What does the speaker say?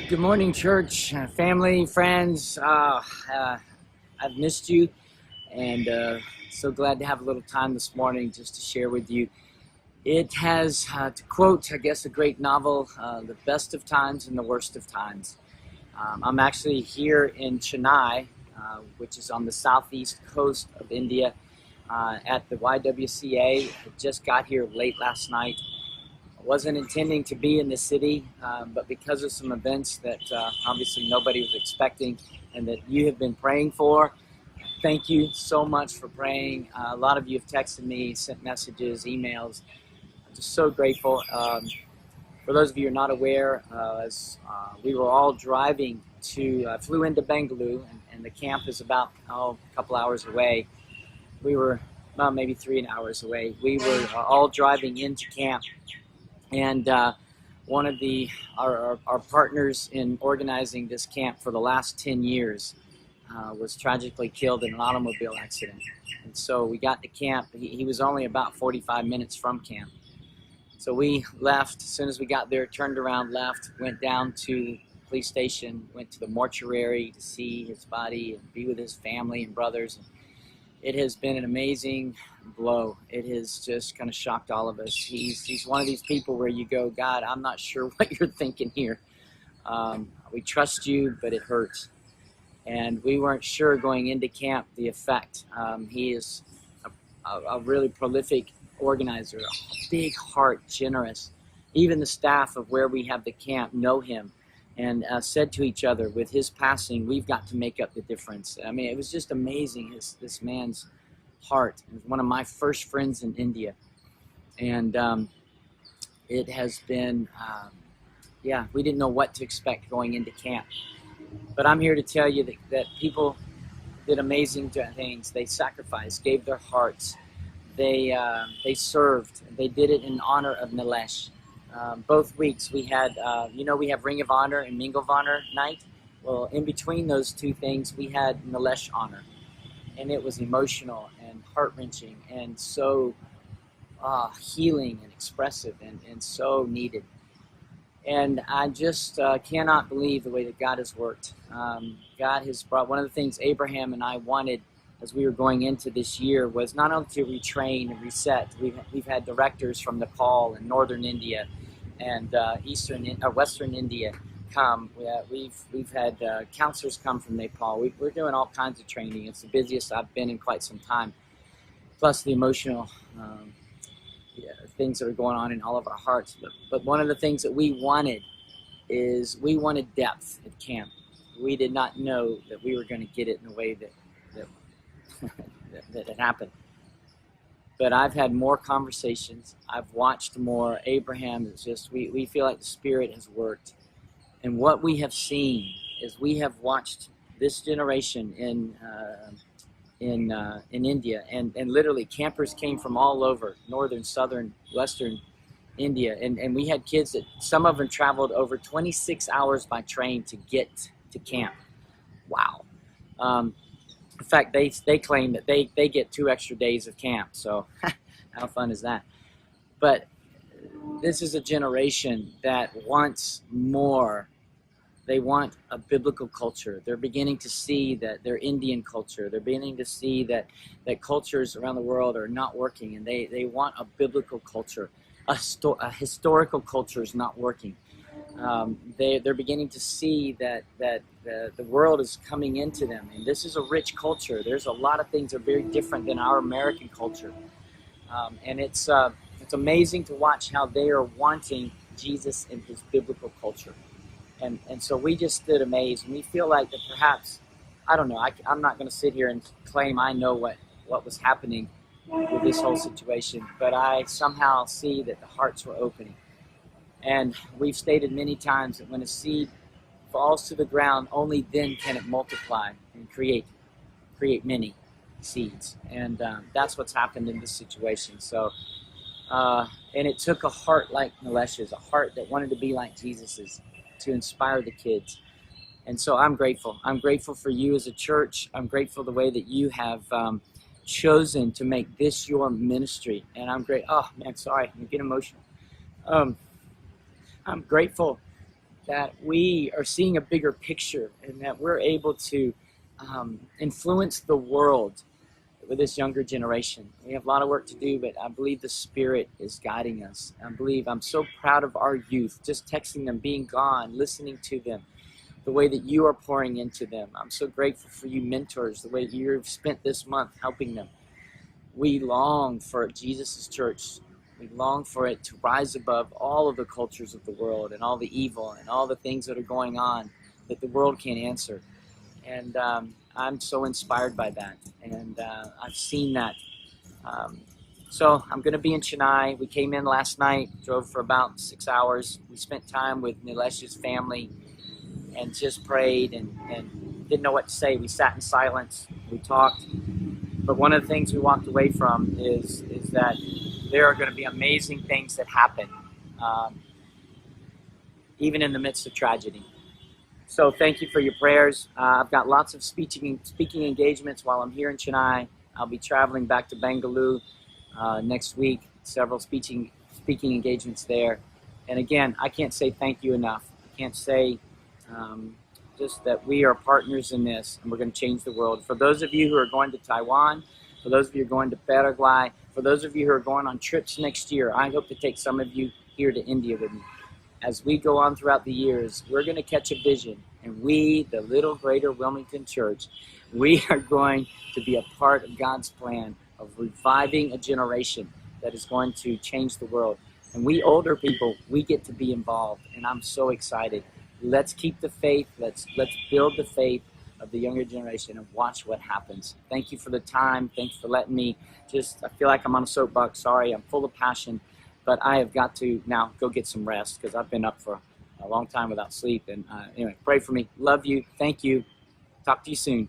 Good morning, church, family, friends. I've missed you, and so glad to have a little time this morning just to share with you. It has, to quote, I guess, a great novel, the best of times and the worst of times. I'm actually here in Chennai, which is on the southeast coast of India, at the YWCA. I just got here late last night. Wasn't intending to be in the city, but because of some events that obviously nobody was expecting and that you have been praying for, thank you so much for praying. A lot of you have texted me, sent messages, emails. I'm just so grateful. For those of you who are not aware, as we were all driving flew into Bengaluru, and the camp is about a couple hours away. We were maybe 3 hours away. We were all driving into camp. And one of our partners in organizing this camp for the last 10 years was tragically killed in an automobile accident. And so we got to camp. He was only about 45 minutes from camp. So we left. As soon as we got there, turned around, left, went down to the police station, went to the mortuary to see his body and be with his family and brothers. It has been an amazing blow. It has just kind of shocked all of us. He's one of these people where you go, God, I'm not sure what you're thinking here. We trust you, but it hurts. And we weren't sure going into camp the effect. He is a really prolific organizer, a big heart, generous. Even the staff of where we have the camp know him and said to each other, with his passing, we've got to make up the difference. I mean, it was just amazing, this man's heart. He was one of my first friends in India. And it has been, we didn't know what to expect going into camp. But I'm here to tell you that people did amazing things. They sacrificed, gave their hearts. They served. They did it in honor of Nilesh. Both weeks we had, we have Ring of Honor and Mingle of Honor night. Well, in between those two things, we had Nilesh Honor. And it was emotional and heart-wrenching and so healing and expressive and so needed. And I just cannot believe the way that God has worked. God has brought, one of the things Abraham and I wanted as we were going into this year was not only to retrain and reset. We've had directors from Nepal and northern India and western India come. We've had counselors come from Nepal. We're doing all kinds of training. It's the busiest I've been in quite some time. Plus the emotional things that are going on in all of our hearts. But one of the things that we wanted is we wanted depth at camp. We did not know that we were going to get it in a way that it happened. But I've had more conversations. I've watched more. Abraham is just, we feel like the Spirit has worked. And what we have seen is we have watched this generation in India, and literally campers came from all over, northern, southern, western India. And we had kids that some of them traveled over 26 hours by train to get to camp. Wow. In fact, they claim that they get 2 extra days of camp. So how fun is that? But this is a generation that wants more. They want a biblical culture. They're beginning to see that their Indian culture. They're beginning to see that cultures around the world are not working, and they want a biblical culture. A historical culture is not working. They're beginning to see that the world is coming into them, and this is a rich culture. There's a lot of things that are very different than our American culture, and it's amazing to watch how they are wanting Jesus in his biblical culture, and so we just stood amazed, and we feel like that perhaps, I don't know, I'm not going to sit here and claim I know what was happening with this whole situation, but I somehow see that the hearts were opening. And we've stated many times that when a seed falls to the ground, only then can it multiply and create many seeds. And that's what's happened in this situation. So, and it took a heart like Nilesh's, a heart that wanted to be like Jesus's, to inspire the kids. And so I'm grateful. I'm grateful for you as a church. I'm grateful the way that you have chosen to make this your ministry. And I'm great. Oh man, sorry, I get emotional. I'm grateful that we are seeing a bigger picture and that we're able to influence the world with this younger generation. We have a lot of work to do, but I believe the Spirit is guiding us. I'm so proud of our youth, just texting them, being gone, listening to them, the way that you are pouring into them. I'm so grateful for you mentors, the way you've spent this month helping them. We long for Jesus' church. We long for it to rise above all of the cultures of the world and all the evil and all the things that are going on that the world can't answer. And I'm so inspired by that. And I've seen that. So I'm going to be in Chennai. We came in last night, drove for about 6 hours. We spent time with Nilesh's family and just prayed and didn't know what to say. We sat in silence. We talked. But one of the things we walked away from is that there are going to be amazing things that happen, even in the midst of tragedy. So thank you for your prayers. I've got lots of speaking engagements while I'm here in Chennai. I'll be traveling back to Bengaluru next week, several speaking engagements there. And again, I can't say thank you enough. I can't say just that we are partners in this and we're going to change the world. For those of you who are going to Taiwan, for those of you who are going to Paraguay, for those of you who are going on trips next year, I hope to take some of you here to India with me. As we go on throughout the years, we're going to catch a vision, and we, the Little Greater Wilmington Church, we are going to be a part of God's plan of reviving a generation that is going to change the world. And we older people, we get to be involved, and I'm so excited. Let's keep the faith. Let's build the faith of the younger generation and watch what happens. Thank you for the time. Thanks for letting me I feel like I'm on a soapbox. Sorry, I'm full of passion. But I have got to now go get some rest because I've been up for a long time without sleep. And anyway, pray for me. Love you. Thank you. Talk to you soon.